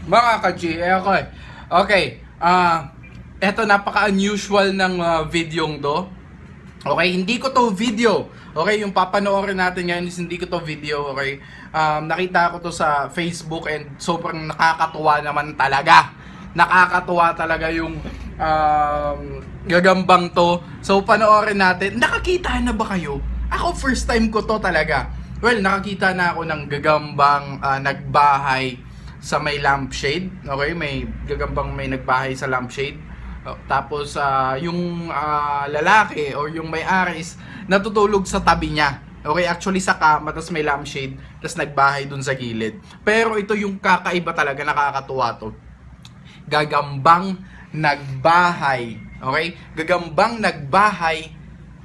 Mga ka-G, okay. Okay, eto napaka-unusual ng videong to. Okay, hindi ko to video. Okay, yung papanoorin natin ngayon is hindi ko to video, okay? Nakita ko to sa Facebook and sobrang nakakatuwa naman talaga. Nakakatuwa talaga yung gagambang to. So, panoorin natin. Nakakita na ba kayo? Ako, first time ko to talaga. Well, nakakita na ako ng gagambang nagbahay sa may lampshade. Okay, may gagambang may nagbahay sa lampshade. Tapos yung lalaki or yung may-ari is natutulog sa tabi niya. Okay, actually sa kama, tapos may lampshade, tapos nagbahay dun sa gilid. Pero ito yung kakaiba talaga, nakakatuwa to. Gagambang nagbahay. Okay? Gagambang nagbahay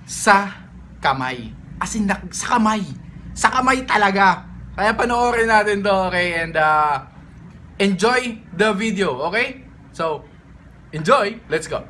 sa kamay. As in, sa kamay. Sa kamay talaga. Kaya panoorin natin to, okay? And enjoy the video, okay? So, enjoy. Let's go.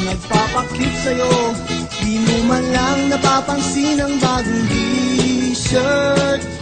Nagpapakit sa'yo, di mo man lang napapansin ang bagong t-shirt.